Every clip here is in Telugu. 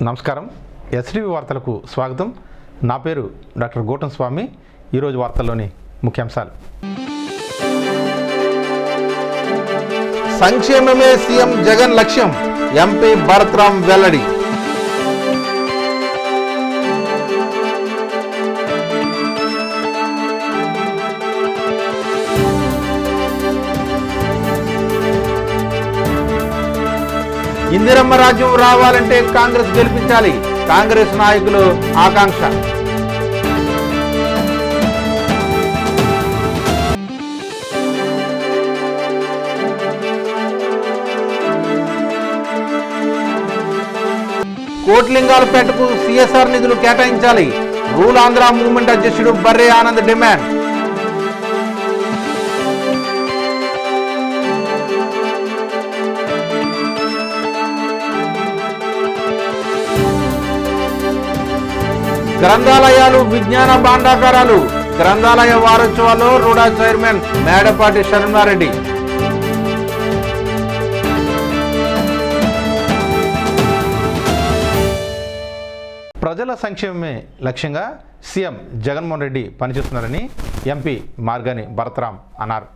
నమస్కారం. ఎస్టీవీ వార్తలకు స్వాగతం. నా పేరు డాక్టర్ గౌటం స్వామి. ఈరోజు వార్తల్లోని ముఖ్యాంశాలు. సంక్షేమమే సీఎం జగన్ లక్ష్యం, ఎంపీ భరత్రామ్ వెల్లడి. ఇందిరమ్మ రాజ్యం రావాలంటే కాంగ్రెస్ గెలిపించాలి, కాంగ్రెస్ నాయకులు ఆకాంక్ష. కోట్లింగాలపేటకు సిఎస్ఆర్ నిధులు కేటాయించాలి, రూల్ ఆంధ్ర మూవ్మెంట్ అధ్యక్షుడు బర్రే ఆనంద్ డిమాండ్. గ్రంథాలయాలు విజ్ఞాన భాండాగారాలు, గ్రంథాలయ వారోత్సవాల్లో రూడా చైర్మన్ మేడపాటి శరణారెడ్డి. ప్రజల సంక్షేమమే లక్ష్యంగా సీఎం జగన్మోహన్ రెడ్డి పనిచేస్తున్నారని ఎంపీ మార్గాని భరత్రామ్ అన్నారు.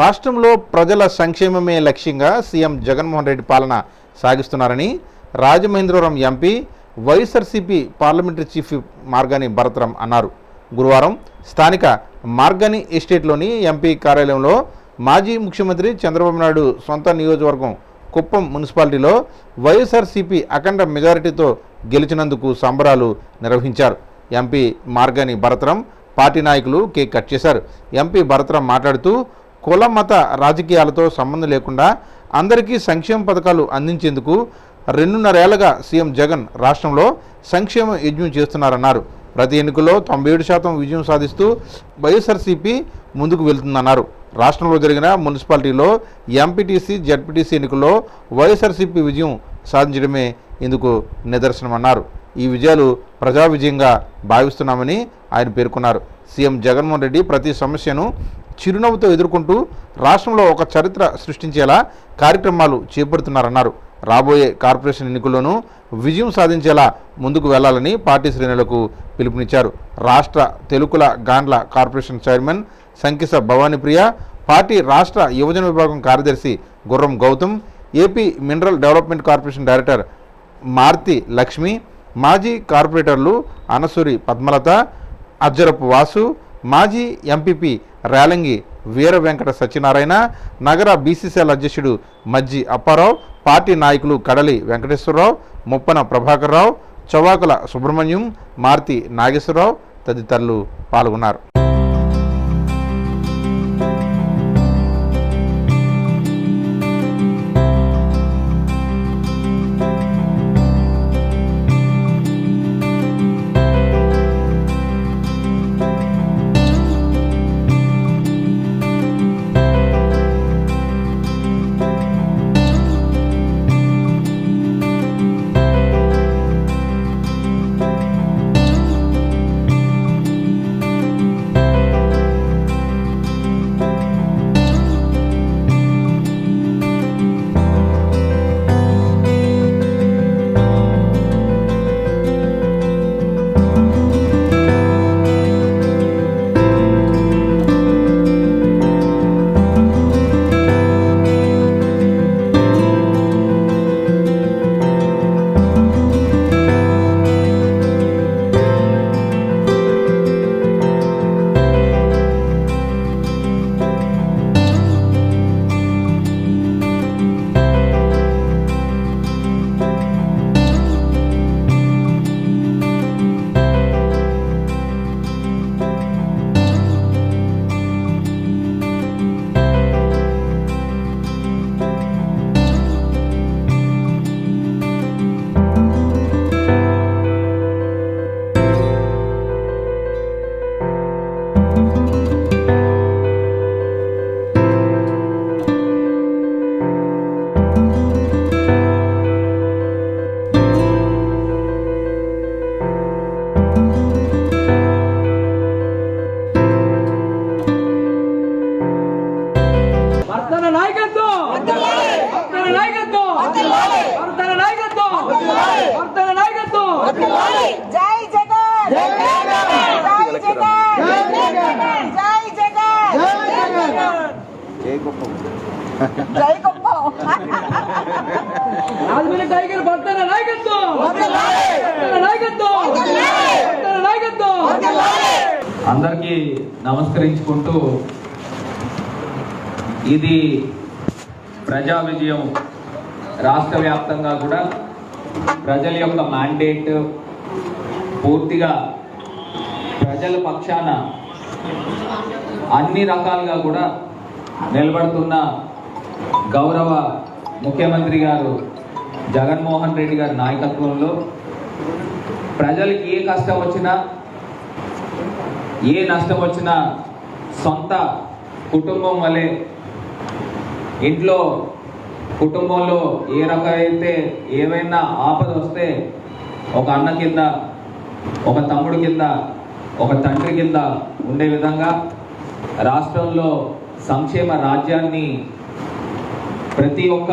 రాష్ట్రంలో ప్రజల సంక్షేమమే లక్ష్యంగా సీఎం జగన్మోహన్ రెడ్డి పాలన సాగిస్తున్నారని Rajamahendravaram MP YSRCP parliamentary chief Margani Bharatram అన్నారు. గురువారం స్థానిక మార్గాని ఎస్టేట్లోని ఎంపీ కార్యాలయంలో మాజీ ముఖ్యమంత్రి చంద్రబాబు నాయుడు సొంత నియోజకవర్గం కుప్పం మున్సిపాలిటీలో వైఎస్ఆర్సీపీ అఖండ మెజారిటీతో గెలిచినందుకు సంబరాలు నిర్వహించారు. ఎంపీ మార్గాని భరత్రామ్ పార్టీ నాయకులు కేక్ కట్ చేశారు. ఎంపీ భరత్రామ్ మాట్లాడుతూ కుల మత రాజకీయాలతో సంబంధం లేకుండా అందరికీ సంక్షేమ పథకాలు అందించేందుకు 2.5 ఏళ్లుగా సీఎం జగన్ రాష్ట్రంలో సంక్షేమ యజ్ఞం చేస్తున్నారన్నారు. ప్రతి ఎన్నికల్లో 97% విజయం సాధిస్తూ వైఎస్ఆర్సీపీ ముందుకు వెళ్తుందన్నారు. రాష్ట్రంలో జరిగిన మున్సిపాలిటీలో ఎంపీటీసీ జడ్పీటీసీ ఎన్నికల్లో వైఎస్ఆర్సీపీ విజయం సాధించడమే ఇందుకు నిదర్శనమన్నారు. ఈ విజయాలు ప్రజా విజయంగా భావిస్తున్నామని ఆయన పేర్కొన్నారు. సీఎం జగన్మోహన్ రెడ్డి ప్రతి సమస్యను చిరునవ్వుతో ఎదుర్కొంటూ రాష్ట్రంలో ఒక చరిత్ర సృష్టించేలా కార్యక్రమాలు చేపడుతున్నారన్నారు. రాబోయే కార్పొరేషన్ ఎన్నికల్లోనూ విజయం సాధించేలా ముందుకు వెళ్లాలని పార్టీ శ్రేణులకు పిలుపునిచ్చారు. రాష్ట్ర తెలుగుల Gandla corporation chairman Sankisa Bhavanipriya, party రాష్ట్ర యువజన విభాగం కార్యదర్శి Gurram Gautam, AP mineral development corporation director Marthi Lakshmi, మాజీ కార్పొరేటర్లు అనసూరి పద్మలత, అజ్జరపు వాసు, మాజీ ఎంపీపీ రేలంగి వీర వెంకట సత్యనారాయణ, నగర బీసీసీఎల్ అధ్యక్షుడు మజ్జి అప్పారావు, పార్టీ నాయకులు కడలి వెంకటేశ్వరరావు, ముప్పన ప్రభాకర్ రావు, చవాకుల సుబ్రహ్మణ్యం, మార్తి నాగేశ్వరరావు తదితరులు పాల్గొన్నారు. జై కుప్పం. రాజమండ్రి టైగర్ భర్తన నాయకత్వం, భర్తన నాయకత్వం, భర్తన నాయకత్వం. అందరికీ నమస్కరించుకుంటూ, ఇది ప్రజా విజయం. రాష్ట్ర వ్యాప్తంగా కూడా ప్రజల యొక్క మ్యాండేట్ పూర్తిగా ప్రజల పక్షాన అన్ని రకాలుగా కూడా నిలబడుతున్న గౌరవ ముఖ్యమంత్రి గారు జగన్మోహన్ రెడ్డి గారి నాయకత్వంలో ప్రజలకి ఏ కష్టం వచ్చినా, ఏ నష్టం వచ్చినా సొంత కుటుంబం వలె ఇంట్లో కుటుంబంలో ఏ రకమైతే ఏమైనా ఆపద వస్తే ఒక అన్న కింద, ఒక తమ్ముడు కింద, ఒక తండ్రి కింద ఉండే విధంగా రాష్ట్రంలో సంక్షేమ రాజ్యాన్ని ప్రతి ఒక్క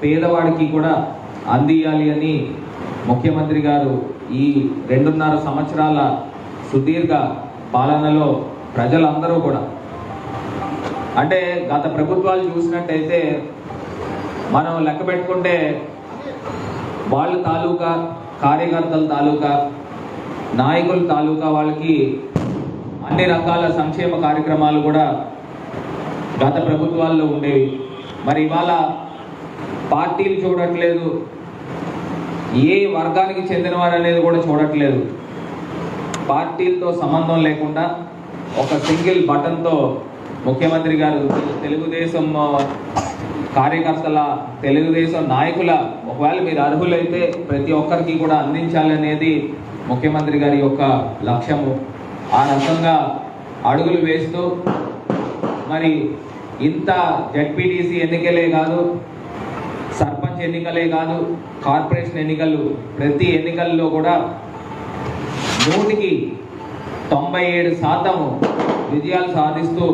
పేదవాడికి కూడా అందియాలి అని ముఖ్యమంత్రి గారు ఈ 2.5 సంవత్సరాల సుదీర్ఘ పాలనలో ప్రజలందరూ కూడా, అంటే గత ప్రభుత్వాలు చూసినట్టయితే మనం లెక్క పెట్టుకుంటే వాళ్ళ తాలూకా కార్యకర్తల తాలూకా నాయకుల తాలూకా వాళ్ళకి అన్ని రకాల సంక్షేమ కార్యక్రమాలు కూడా గత ప్రభుత్వాల్లో ఉండేవి. మరి ఇవాళ పార్టీలు చూడట్లేదు, ఏ వర్గానికి చెందినవారు అనేది కూడా చూడట్లేదు. పార్టీలతో సంబంధం లేకుండా ఒక సింగిల్ బటన్తో ముఖ్యమంత్రి గారు తెలుగుదేశం కార్యకర్తల, తెలుగుదేశం నాయకుల, ఒకవేళ మీరు అర్హులైతే ప్రతి ఒక్కరికి కూడా అందించాలనేది ముఖ్యమంత్రి గారి యొక్క లక్ష్యము. ఆ రకంగా అడుగులు వేస్తూ మరి ఇంత జెడ్పీటీసీ ఎన్నికలే కాదు, సర్పంచ్ ఎన్నికలే కాదు, కార్పొరేషన్ ఎన్నికలు, ప్రతి ఎన్నికల్లో కూడా 97% విజయాలు సాధిస్తూ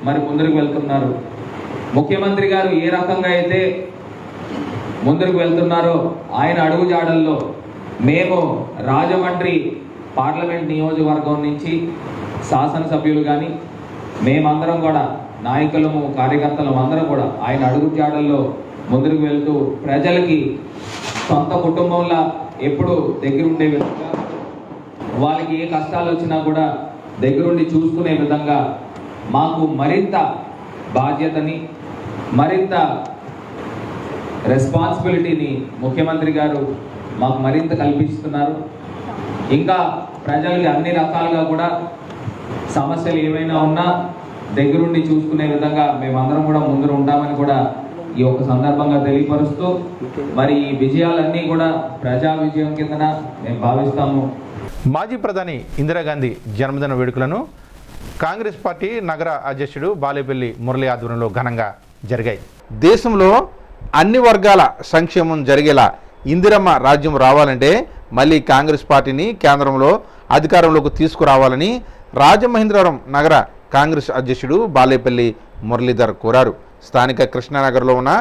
మరి ముందుకు వెళ్తున్నారు. ముఖ్యమంత్రి గారు ఏ రకంగా అయితే ముందుకు వెళ్తున్నారో ఆయన అడుగుజాడల్లో మేము రాజమండ్రి పార్లమెంట్ నియోజకవర్గం నుంచి శాసనసభ్యులు కానీ మేమందరం కూడా నాయకులము, కార్యకర్తలం అందరం కూడా ఆయన అడుగుజాడల్లో ముందుకు వెళ్తూ ప్రజలకి సొంత కుటుంబంలా ఎప్పుడు దగ్గరుండే విధంగా, వాళ్ళకి ఏ కష్టాలు వచ్చినా కూడా దగ్గరుండి చూసుకునే విధంగా మాకు మరింత బాధ్యతని, మరింత రెస్పాన్సిబిలిటీని ముఖ్యమంత్రి గారు మాకు మరింత కల్పిస్తున్నారు. ఇంకా ప్రజలకి అన్ని రకాలుగా కూడా సమస్యలు ఏమైనా ఉన్నా దగ్గరుండి చూసుకునే విధంగా మేమందరం కూడా ముందు ఉంటామని కూడా ఈ యొక్క సందర్భంగా తెలియపరుస్తూ, మరి ఈ విజయాలన్నీ కూడా ప్రజా విజయం కిందన మేము భావిస్తాము. మాజీ ప్రధాని ఇందిరాగాంధీ జన్మదిన వేడుకలను కాంగ్రెస్ పార్టీ నగర అధ్యక్షుడు బాలేపల్లి మురళి ఆధ్వర్యంలో ఘనంగా జరిగాయి. దేశంలో అన్ని వర్గాల సంక్షేమం జరిగేలా ఇందిరమ్మ రాజ్యం రావాలంటే మళ్ళీ కాంగ్రెస్ పార్టీని కేంద్రంలో అధికారంలోకి తీసుకురావాలని రాజమహేంద్రవరం నగర కాంగ్రెస్ అధ్యక్షుడు బాలేపల్లి మురళీధర్ కోరారు. స్థానిక కృష్ణానగర్లో ఉన్న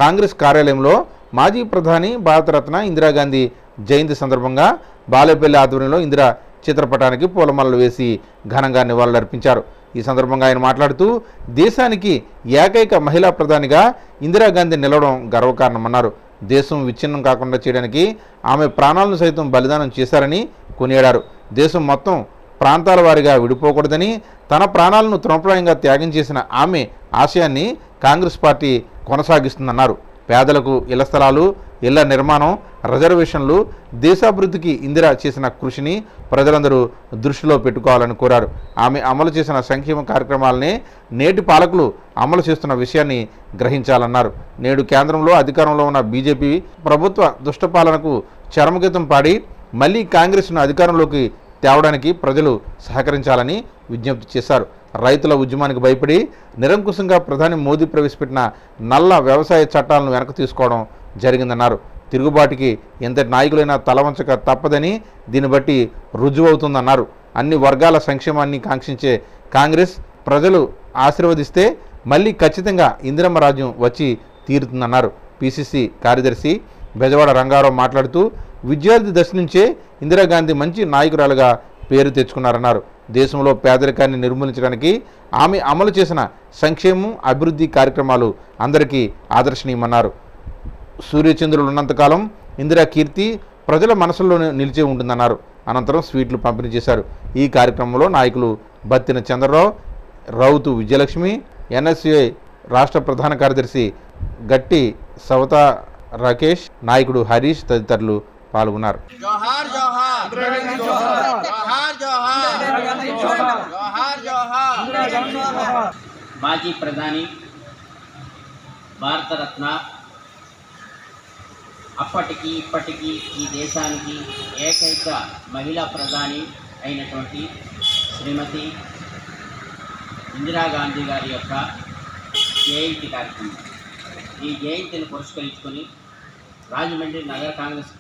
కాంగ్రెస్ కార్యాలయంలో మాజీ ప్రధాని భారతరత్న ఇందిరాగాంధీ జయంతి సందర్భంగా బాలేపల్లి ఆధ్వర్యంలో ఇందిరా చిత్రపటానికి పూలమాలలు వేసి ఘనంగా నివాళులర్పించారు. ఈ సందర్భంగా ఆయన మాట్లాడుతూ దేశానికి ఏకైక మహిళా ప్రధానిగా ఇందిరాగాంధీ నిలవడం గర్వకారణమన్నారు. దేశం విచ్ఛిన్నం కాకుండా చేయడానికి ఆమె ప్రాణాలను సైతం బలిదానం చేశారని కొనియాడారు. దేశం మొత్తం ప్రాంతాల వారీగా విడిపోకూడదని, తన ప్రాణాలను తృణప్రాయంగా త్యాగం చేసిన ఆమె ఆశయాన్ని కాంగ్రెస్ పార్టీ కొనసాగిస్తుందన్నారు. పేదలకు ఇళ్ల స్థలాలు, ఇళ్ల నిర్మాణం, రిజర్వేషన్లు, దేశాభివృద్ధికి ఇందిరా చేసిన కృషిని ప్రజలందరూ దృష్టిలో పెట్టుకోవాలని కోరారు. ఆమె అమలు చేసిన సంక్షేమ కార్యక్రమాలనే నేటి పాలకులు అమలు చేస్తున్న విషయాన్ని గ్రహించాలన్నారు. నేడు కేంద్రంలో అధికారంలో ఉన్న బీజేపీ ప్రభుత్వ దుష్టపాలనకు చరమగీతం పాడి మళ్ళీ కాంగ్రెస్ను అధికారంలోకి తేవడానికి ప్రజలు సహకరించాలని విజ్ఞప్తి చేశారు. రైతుల ఉద్యమానికి భయపడి నిరంకుశంగా ప్రధాని మోదీ ప్రవేశపెట్టిన నల్ల వ్యవసాయ చట్టాలను వెనక్కి తీసుకోవడం జరిగిందన్నారు. తిరుగుబాటుకి ఎంతటి నాయకులైనా తలవంచక తప్పదని దీన్ని బట్టి రుజువవుతుందన్నారు. అన్ని వర్గాల సంక్షేమాన్ని కాంక్షించే కాంగ్రెస్ ప్రజలు ఆశీర్వదిస్తే మళ్ళీ ఖచ్చితంగా ఇందిరమ్మ రాజ్యం వచ్చి తీరుతుందన్నారు. పిసిసి కార్యదర్శి బెజవాడ రంగారావు మాట్లాడుతూ విద్యార్థి దశ నుంచే ఇందిరాగాంధీ మంచి నాయకురాలుగా పేరు తెచ్చుకున్నారన్నారు. దేశంలో పేదరికాన్ని నిర్మూలించడానికి ఆమె అమలు చేసిన సంక్షేమం, అభివృద్ధి కార్యక్రమాలు అందరికీ ఆదర్శనీయమన్నారు. సూర్యచంద్రులు ఉన్నంతకాలం ఇందిరా కీర్తి ప్రజల మనసుల్లో నిలిచే ఉంటుందన్నారు. అనంతరం స్వీట్లు పంపిణీ చేశారు. ఈ కార్యక్రమంలో నాయకులు బత్తిన చంద్రరావు, రౌతు విజయలక్ష్మి, ఎన్ఎస్యుఐ రాష్ట్ర ప్రధాన కార్యదర్శి గట్టి సవతా రాకేష్, నాయకుడు హరీష్ తదితరులు పాల్గొన్నారు. జోహార్ జోహార్ జోహార్ జోహార్ జోహార్. మాజీ ప్రధాని, భారతరత్న, అప్పటికి ఇప్పటికీ ఈ దేశానికి ఏకైక మహిళా ప్రధాని అయినటువంటి శ్రీమతి ఇందిరాగాంధీ గారి యొక్క జయంతి కార్యక్రమం. ఈ జయంతిని పురస్కరించుకొని రాజమండ్రి నగర కాంగ్రెస్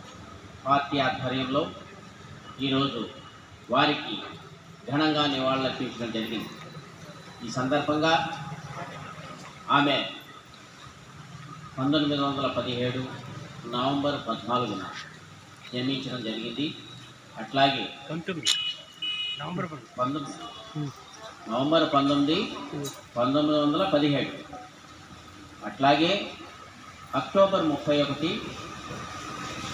పార్టీ ఆధ్వర్యంలో ఈరోజు వారికి ఘనంగా నివాళులర్పించడం జరిగింది. ఈ సందర్భంగా ఆమె 1917 నవంబర్ 14న జన్మించడం జరిగింది. అట్లాగే నవంబర్ 19, 1917. అట్లాగే అక్టోబర్ 31,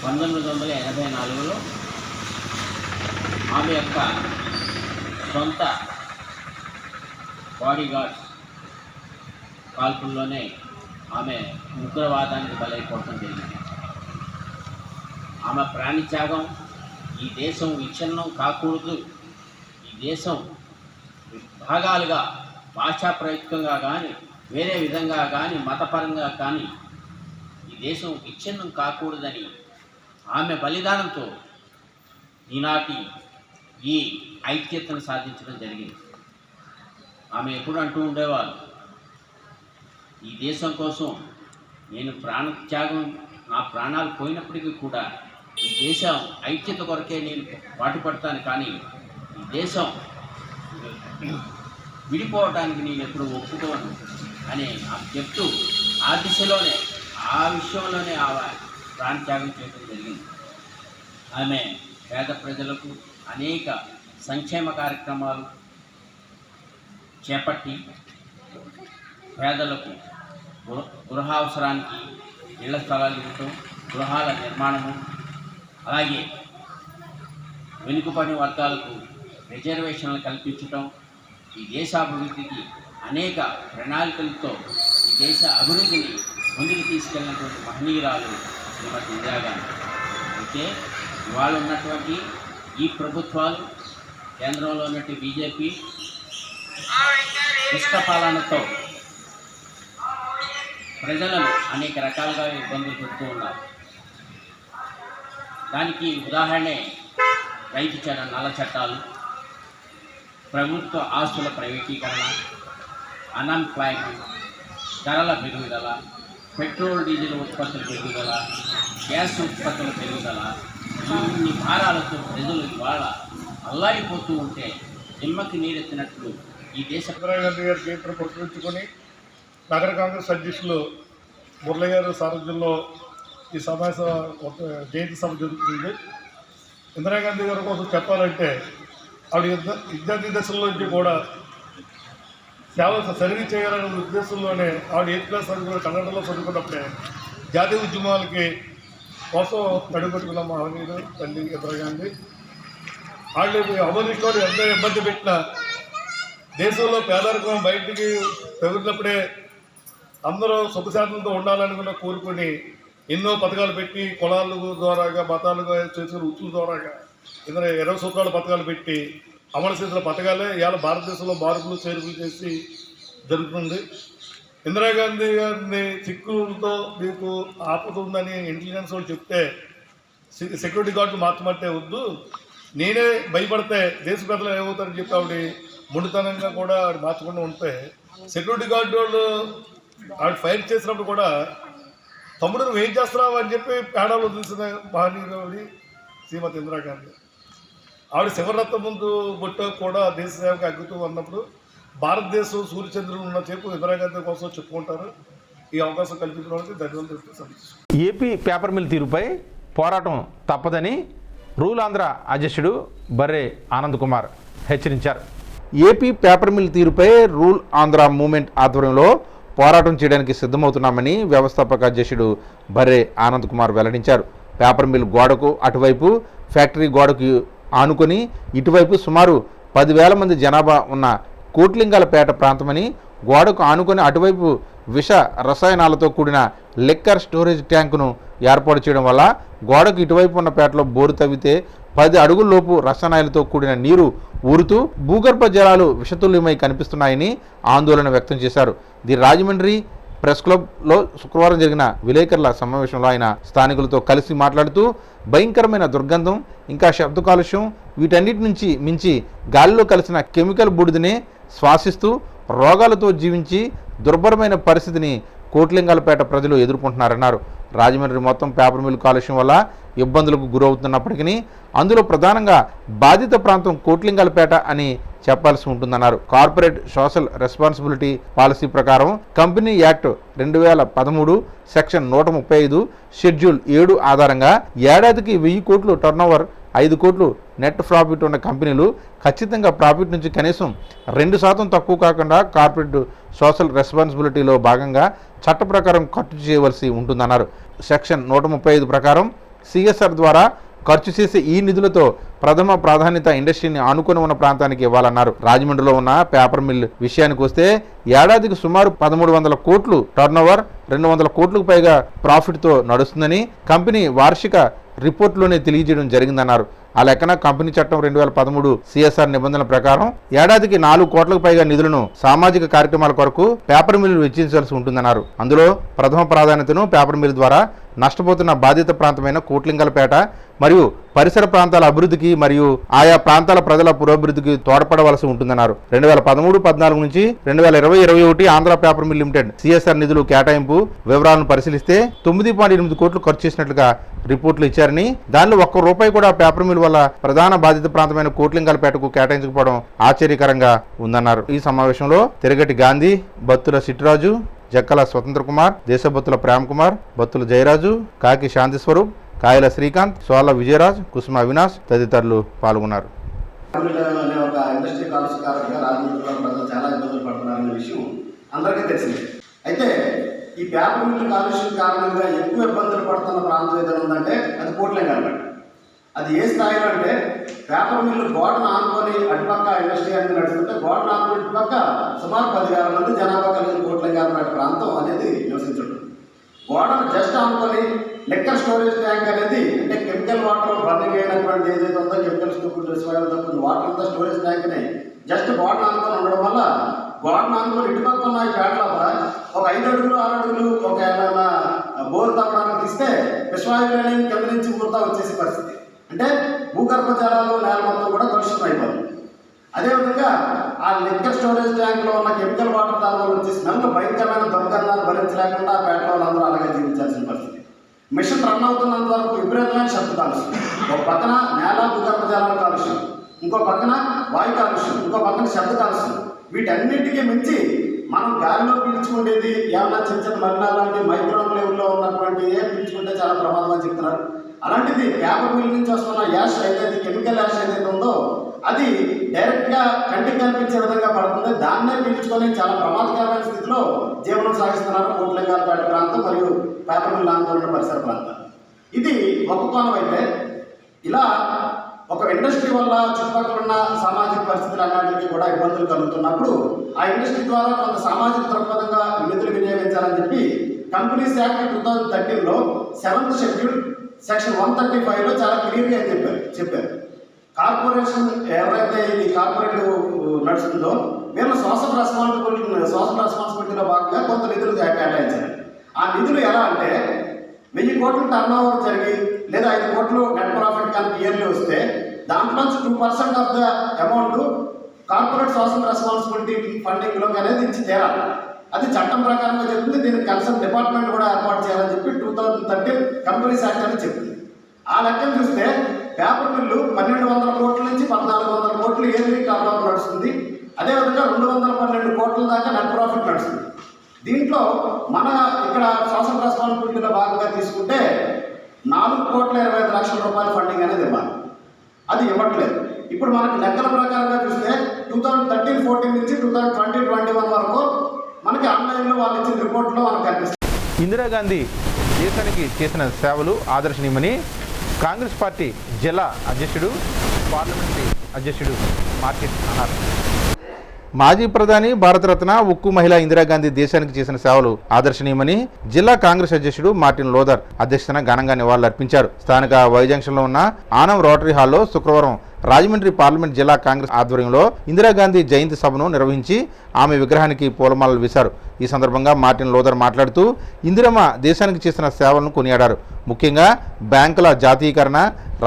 1984లో ఆమె యొక్క సొంత బాడీగార్డ్స్ కాల్పుల్లోనే ఆమె ఉగ్రవాదానికి బలైపోవడం జరిగింది. ఆమె ప్రాణత్యాగం ఈ దేశం విచ్ఛిన్నం కాకూడదు, ఈ దేశం భాగాలుగా భాషా ప్రయుక్తంగా కానీ వేరే విధంగా కానీ మతపరంగా కానీ ఈ దేశం విచ్ఛిన్నం కాకూడదని ఆమె బలిదానంతో ఈనాటి ఈ ఐక్యతను సాధించడం జరిగింది. ఆమె ఎప్పుడు అంటూ ఉండేవారు, ఈ దేశం కోసం నేను ప్రాణత్యాగం, నా ప్రాణాలు పోయినప్పటికీ కూడా ఈ దేశం ఐక్యత కొరకే నేను పాటుపడతాను, కానీ ఈ దేశం విడిపోవడానికి నేను ఎప్పుడు ఒప్పుకోను అని చెప్తూ ఆ దిశలోనే, ఆ విషయంలోనే ఆమె ప్రాణత్యాగం చేయడం జరిగింది. ఆమె పేద ప్రజలకు అనేక సంక్షేమ కార్యక్రమాలు చేపట్టి పేదలకు గృహావసరానికి ఇళ్ల స్థలాలు ఇవ్వటం, గృహాల నిర్మాణము, అలాగే వెనుకబడిన వర్గాలకు రిజర్వేషన్లు కల్పించటం, ఈ దేశాభివృద్ధికి అనేక ప్రణాళికలతో ఈ దేశ అభివృద్ధిని ముందుకు తీసుకెళ్ళినటువంటి మహనీయురాలు శ్రీమతి ఇందిరాగాంధీ. అయితే ఇవాళ ఉన్నటువంటి ఈ ప్రభుత్వాలు, కేంద్రంలో ఉన్నటువంటి బీజేపీ దుష్టపాలనతో ప్రజలను అనేక రకాలుగా ఇబ్బందులు పెడుతూ ఉన్నారు. దానికి ఉదాహరణే రైతు నల్ల చట్టాలు, ప్రభుత్వ ఆస్తుల ప్రైవేటీకరణ, అన్ఎంప్లాయ్మెంట్, ధరల పెరుగుదల, పెట్రోల్ డీజిల్ ఉత్పత్తుల పెరుగుదల, గ్యాస్ ఉత్పత్తుల పెరుగుదల, ఇన్ని భారాలతో ప్రజలు ఇవాళ అల్లాడిపోతూ ఉంటే నిమ్మకి నీరెత్తినట్లు ఈ దేశ ఇందిరాగాంధీ గారి జయంతిని పురస్కరించుకొని నగర కాంగ్రెస్ అధ్యక్షులు మురళి గారి సారథ్యంలో ఈ జయంతి సభ జరుగుతుంది. ఇందిరాగాంధీ గారి కోసం చెప్పాలంటే ఆవిడ విద్యార్థి దశలో నుంచి కూడా సర్వీస్ చేయాలనే ఉద్దేశంలోనే ఆవిడ 8th క్లాస్ చదువుకుని కన్నడలో చదువుకున్నప్పుడే జాతీయ ఉద్యమాలకి కోసం తడిపెట్టుకున్న మహనీయుడు తల్లి ఇందిరాగాంధీ. వాళ్ళు అమరిస్తూ ఎంత ఇబ్బంది పెట్టినా దేశంలో పేదరికం బయటికి పెరిగినప్పుడే అందరూ సుఖశాంతంతో ఉండాలనుకున్న కోరుకొని ఎన్నో పథకాలు పెట్టి కులాల ద్వారాగా, మతాలుగా చేసిన వృత్తుల ద్వారాగా 20 సూత్రాల పథకాలు పెట్టి అమలు చేసిన పథకాలే ఇవాళ భారతదేశంలో మార్పులు చేర్పులు చేసి జరుగుతుంది. ఇందిరాగాంధీ గారిని సిక్కులతో మీకు ఆపద ఉందని ఇంటెలిజెన్స్ వాళ్ళు చెప్తే సెక్యూరిటీ గార్డులు మార్చమంటే వద్దు, నేనే భయపడితే దేశ ప్రజలు ఏమవుతారని చెప్పి ఆవిడ మొండితనంగా కూడా ఆవిడ మార్చకుండా ఉంటే సెక్యూరిటీ గార్డు వాళ్ళు ఆవిడ ఫైర్ చేసినప్పుడు కూడా తమ్ముడు నువ్వు ఏం చేస్తున్నావు అని చెప్పి పేడాలు తెలిసిన మహనీయుడు శ్రీమతి ఇందిరాగాంధీ. ఆవిడ శివరత్న ముందు బొట్ట కూడా దేశ సేవకు అగ్గుతూ ఉన్నప్పుడు భారతదేశం సూర్యచంద్రులు ఉన్న చెప్పు ఇందిరాగాంధీ కోసం చెప్పుకుంటారు. ఈ అవకాశం కల్పించడానికి ధన్యవాదాలు. ఏపీ పేపర్ మిల్ తీరుపై పోరాటం తప్పదని రూల్ ఆంధ్ర అధ్యక్షుడు బర్రే ఆనంద్ కుమార్ హెచ్చరించారు. ఏపీ పేపర్ మిల్ తీరుపై రూల్ ఆంధ్ర మూవ్మెంట్ ఆధ్వర్యంలో పోరాటం చేయడానికి సిద్ధమవుతున్నామని వ్యవస్థాపక అధ్యక్షుడు బర్రే ఆనంద్ కుమార్ వెల్లడించారు. పేపర్ మిల్ గోడకు అటువైపు, ఫ్యాక్టరీ గోడకు ఆనుకొని ఇటువైపు సుమారు 10,000 మంది జనాభా ఉన్న కోట్లింగాలపేట ప్రాంతమని, గోడకు ఆనుకొని అటువైపు విష రసాయనాలతో కూడిన లిక్కర్ స్టోరేజ్ ట్యాంకును ఏర్పాటు చేయడం వల్ల గోడకు ఇటువైపు ఉన్న పేటలో బోరు తవ్వితే 10 అడుగుల్లోపు రసాయనాలతో కూడిన నీరు ఊరుతూ భూగర్భ జలాలు విషతుల్యమై కనిపిస్తున్నాయని ఆందోళన వ్యక్తం చేశారు. ది రాజమండ్రి ప్రెస్ క్లబ్లో శుక్రవారం జరిగిన విలేకరుల సమావేశంలో ఆయన స్థానికులతో కలిసి మాట్లాడుతూ భయంకరమైన దుర్గంధం, ఇంకా శబ్ద కాలుష్యం, వీటన్నిటి నుంచి మించి గాలిలో కలిసిన కెమికల్ బూడిదనే శ్వాసిస్తూ రోగాలతో జీవించి దుర్భరమైన పరిస్థితిని కోట్లింగాలపేట ప్రజలు ఎదుర్కొంటున్నారన్నారు. రాజమండ్రి మొత్తం పేపర్ మిల్ కాలుష్యం వల్ల ఇబ్బందులకు గురవుతున్నప్పటికీ అందులో ప్రధానంగా బాధిత ప్రాంతం కోట్లింగాలపేట అని చెప్పాల్సి ఉంటుందన్నారు. కార్పొరేట్ సోషల్ రెస్పాన్సిబిలిటీ పాలసీ ప్రకారం కంపెనీ యాక్ట్ 2013 సెక్షన్ 135 షెడ్యూల్ 7 ఆధారంగా ఏడాదికి 1000 కోట్లు టర్నోవర్, 5 కోట్లు నెట్ ప్రాఫిట్ ఉన్న కంపెనీలు ఖచ్చితంగా ప్రాఫిట్ నుంచి కనీసం 2% తక్కువ కాకుండా కార్పొరేట్ సోషల్ రెస్పాన్సిబిలిటీలో భాగంగా చట్ట ప్రకారం ఖర్చు చేయవలసి ఉంటుందన్నారు. సెక్షన్ 135 ప్రకారం సిఎస్ఆర్ ద్వారా ఖర్చు చేసే ఈ నిధులతో ప్రథమ ప్రాధాన్యత ఇండస్ట్రీని ఆనుకొని ఉన్న ప్రాంతానికి ఇవ్వాలన్నారు. రాజమండ్రిలో ఉన్న పేపర్ మిల్ విషయానికి వస్తే ఏడాదికి సుమారు 1300 కోట్లు టర్నోవర్, 200 కోట్లకు పైగా ప్రాఫిట్తో నడుస్తుందని కంపెనీ వార్షిక రిపోర్ట్లోనే తెలియజేయడం జరిగిందన్నారు. ఆ లెక్కన కంపెనీ చట్టం 2013 సిఎస్ఆర్ నిబంధనల ప్రకారం ఏడాదికి 4 కోట్లకు పైగా నిధులను సామాజిక కార్యక్రమాల కొరకు పేపర్ మిల్లు వెచ్చించాల్సి ఉంటుందన్నారు. అందులో ప్రథమ ప్రాధాన్యతను పేపర్ మిల్ ద్వారా నష్టపోతున్న బాధిత ప్రాంతమైన కోట్లింగాలపేట మరియు పరిసర ప్రాంతాల అభివృద్ధికి మరియు ఆయా ప్రాంతాల ప్రజల పురోభివృద్ధికి తోడ్పడవలసి ఉంటుందన్నారు. 2013-14 నుంచి 2020-21 Andhra paper mill limited CSR నిధులు కేటాయింపు వివరాలను పరిశీలిస్తే 9.8 కోట్లు ఖర్చు చేసినట్లుగా రిపోర్టులు ఇచ్చారని, దానిలో ₹1 కూడా పేపర్ మిల్ వల్ల ప్రధాన బాధిత ప్రాంతమైన కోట్లింగాలపేటకు కేటాయించకపోవడం ఆశ్చర్యకరంగా ఉందన్నారు. ఈ సమావేశంలో తిరగటి గాంధీ, బత్తుల సిట్టిరాజు, జక్కల స్వతంత్ర కుమార్, దేశబత్తుల ప్రేమ్ కుమార్, బత్తుల జయరాజు, కాకి శాంతి స్వరూప్, కాయల శ్రీకాంత్, సోళ్ళ విజయరాజ్, కుసుమ అవినాష్ తదితరులు పాల్గొన్నారు. అనే ఒక ఇండస్ట్రీ కాలుష్య కారణంగా రాజమండ్రిలో ప్రజలు చాలా ఇబ్బందులు పడుతున్నారనే విషయం అందరికీ తెలిసింది. అయితే ఈ పేపర్ మిల్ కాలుష్యం కారణంగా ఎక్కువ ఇబ్బందులు పడుతున్న ప్రాంతం ఏదైనా ఉందంటే అది కోట్లింగాలపేట. అది ఏ స్థాయిలో అంటే పేపర్ మిల్లు గోడను ఆనుకొని అటుపక్క ఇండస్ట్రీ అనేది నడుస్తుంటే గోడను ఆనుకొని ఇటుపక్క సుమారు 10,000 మంది జనాభా కలిగిన కోట్లింగాలపేట ప్రాంతం అనేది నివసించడం. గోడను జస్ట్ ఆనుకొని లిక్కర్ స్టోరేజ్ ట్యాంక్ అనేది అంటే కెమికల్ వాటర్ బర్నింగ్ అయినటువంటి ఏదైతే ఉందో కెమికల్స్ వాటర్ అంతా స్టోరేజ్ ట్యాంక్ని జస్ట్ గోడను ఆనుకొని ఉండడం వల్ల గోడను ఆనుకొని ఇటుపక్క ఉన్న ఈ పేటలో ఒక 5 అడుగులు 6 అడుగులు ఒక ఏమైనా బోరు తప్పడానికి తీస్తే విశ్వాయువులని కింద నుంచి ఊరుతా వచ్చేసే పరిస్థితి. అంటే భూగర్భ జలాలు నేల మొత్తం కూడా కలుషితం అయిపోతుంది. అదేవిధంగా ఆ లిక్కర్ స్టోరేజ్ ట్యాంక్లో ఉన్న కెమికల్ వాటర్ దానివల్ల వచ్చే స్మెల్ భయంకరమైన దుర్గంధాన్ని భరించలేకుండా ఆ పేట వాళ్ళందరూ అలాగే జీవించాల్సిన పరిస్థితి. మిషన్ రన్ అవుతున్నంత వరకు విపరీతమైన శబ్ద కాలుష్యం, ఒక పక్కన నేల భూగర్భ జలాల కాలుష్యం, ఇంకో పక్కన వాయు కాలుష్యం, ఇంకో పక్కన శబ్ద కాలుష్యం. వీటన్నిటికీ మించి మనం గాలిలో పీల్చుకునేది ఏమన్నా చిన్న చిన్న మలినాలు లాంటి మైక్రోన్ లెవెల్లో ఉన్నటువంటి పీల్చుకుంటే చాలా ప్రమాదం అని చెప్తున్నారు. అలాంటిది పేపర్ మిల్ నుంచి వస్తున్న యాష్ ఏదైతే కెమికల్ యాష్ ఏదైతే ఉందో అది డైరెక్ట్గా కంటికి కనిపించే విధంగా పడుతుంది. దాన్నే పీల్చుకొని చాలా ప్రమాదకరమైన స్థితిలో జీవనం సాగిస్తున్నారు కోట్లింగాలపేట ప్రాంతం మరియు పేపర్ మిల్ ఆందోళన పరిసర ప్రాంతం. ఇది ఒక కోణం అయితే, ఇలా ఒక ఇండస్ట్రీ వల్ల చుట్టుపక్కల ఉన్న సామాజిక పరిస్థితులు అన్నింటికీ కూడా ఇబ్బందులు కలుగుతున్నప్పుడు ఆ ఇండస్ట్రీ ద్వారా కొంత సామాజిక దృక్పథంగా నిధులు వినియోగించాలని చెప్పి కంపెనీస్ యాక్ట్ 2013లో 7th షెడ్యూల్ సెక్షన్ 135లో చాలా క్లియర్గా చెప్పారు. కార్పొరేషన్ ఎవరైతే ఇది కార్పొరేట్ నడుస్తుందో వీళ్ళు సోషల్ రెస్పాన్సిబిలిటీలో భాగంగా కొంత నిధులు కేటాయించారు. ఆ నిధులు ఎలా అంటే 1000 కోట్లు టర్న్ ఓవర్ జరిగి లేదా 5 కోట్లు నెట్ ప్రాఫిట్ కనుక ఇయర్లీ వస్తే దాంట్లోంచి 2% of the amount corporate social responsibility ఫండింగ్లోకి అనేది ఇచ్చి చేరాలి. అది చట్టం ప్రకారంగా చెప్తుంది. దీనికి కన్సర్న్ డిపార్ట్మెంట్ కూడా ఏర్పాటు చేయాలని చెప్పి 2013 కంపెనీస్ యాక్ట్ అని చెప్తుంది. ఆ లెక్కను చూస్తే పేపర్ మిల్లు 1200 కోట్ల నుంచి 1400 కోట్లు ఇయర్లీ టర్న్ ఓవర్ నడుస్తుంది. అదేవిధంగా 212 కోట్ల దాకా నెట్ ప్రాఫిట్ నడుస్తుంది. దీంట్లో మన ఇక్కడ సోషల్ రెస్పాన్సిబిలిటీలో భాగంగా తీసుకుంటే 4,20,00,000 రూపాయల ఫండింగ్ అనేది ఇవ్వాలి. అది ఇవ్వట్లేదు. ఇప్పుడు మనకి లెక్కల ప్రకారంగా చూస్తే 2013-14 నుంచి 2020-21 వరకు మనకి ఆన్లైన్లో వాళ్ళు ఇచ్చిన రిపోర్ట్లో మనకు కనిపిస్తుంది. ఇందిరాగాంధీ దేశానికి చేసిన సేవలు ఆదర్శనీయమని కాంగ్రెస్ పార్టీ జిల్లా అధ్యక్షుడు పార్లమెంటరీ అధ్యక్షుడు మార్కెట్ అన్నారు. మాజీ ప్రధాని భారతరత్న ఉక్కు మహిళ ఇందిరాగాంధీ దేశానికి చేసిన సేవలు ఆదర్శనీయమని జిల్లా కాంగ్రెస్ అధ్యక్షుడు మార్టిన్ లోథర్ అధ్యక్షతన ఘనంగా నివాళులర్పించారు. స్థానిక వైజంక్షన్లో ఉన్న ఆనం రోటరీ హాల్లో శుక్రవారం రాజమండ్రి పార్లమెంట్ జిల్లా కాంగ్రెస్ ఆధ్వర్యంలో ఇందిరాగాంధీ జయంతి సభను నిర్వహించి ఆమె విగ్రహానికి పూలమాలలు వేశారు. ఈ సందర్భంగా మార్టిన్ లోథర్ మాట్లాడుతూ ఇందిరమ్మ దేశానికి చేసిన సేవలను కొనియాడారు. ముఖ్యంగా బ్యాంకుల జాతీయకరణ,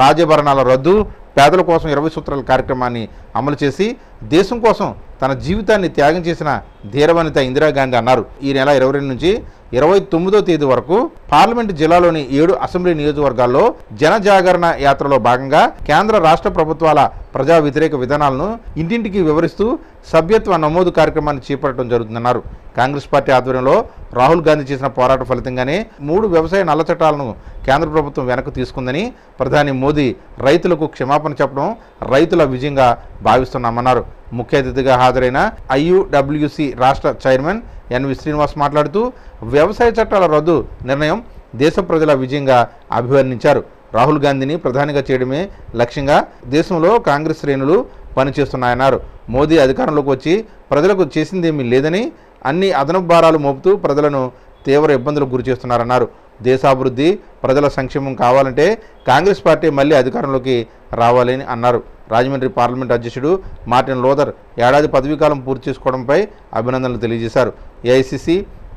రాజభరణాల రద్దు, పేదల కోసం 20 సూత్రాల కార్యక్రమాన్ని అమలు చేసి దేశం కోసం తన జీవితాన్ని త్యాగం చేసిన ధీరవనిత ఇందిరాగాంధీ అన్నారు. ఈ నెల 22 నుంచి 29వ తేదీ వరకు పార్లమెంటు జిల్లాలోని 7 అసెంబ్లీ నియోజకవర్గాల్లో జనజాగరణ యాత్రలో భాగంగా కేంద్ర రాష్ట్ర ప్రభుత్వాల ప్రజా వ్యతిరేక విధానాలను ఇంటింటికి వివరిస్తూ సభ్యత్వ నమోదు కార్యక్రమాన్ని చేపట్టడం జరుగుతుందన్నారు. కాంగ్రెస్ పార్టీ ఆధ్వర్యంలో రాహుల్ గాంధీ చేసిన పోరాట ఫలితంగానే 3 వ్యవసాయ నల్ల చట్టాలను కేంద్ర ప్రభుత్వం వెనక్కు తీసుకుందని ప్రధాని మోదీ రైతులకు క్షమాపణ చెప్పడం రైతుల విజయంగా భావిస్తున్నామన్నారు. ముఖ్య అతిథిగా హాజరైన IUWC రాష్ట్ర చైర్మన్ NV శ్రీనివాస్ మాట్లాడుతూ వ్యవసాయ చట్టాల రద్దు నిర్ణయం దేశ ప్రజల విజయంగా అభివర్ణించారు. రాహుల్ గాంధీని ప్రధానిగా చేయడమే లక్ష్యంగా దేశంలో కాంగ్రెస్ శ్రేణులు పనిచేస్తున్నాయన్నారు. మోదీ అధికారంలోకి వచ్చి ప్రజలకు చేసిందేమీ లేదని, అన్ని అదనపు భారాలు మోపుతూ ప్రజలను తీవ్ర ఇబ్బందులకు గురి చేస్తున్నారన్నారు. దేశాభివృద్ధి, ప్రజల సంక్షేమం కావాలంటే కాంగ్రెస్ పార్టీ మళ్ళీ అధికారంలోకి రావాలని అన్నారు. రాజమండ్రి పార్లమెంట్ అధ్యక్షుడు మార్టిన్ లోథర్ ఏడాది పదవీకాలం పూర్తి చేసుకోవడంపై అభినందనలు తెలియజేశారు. AICC,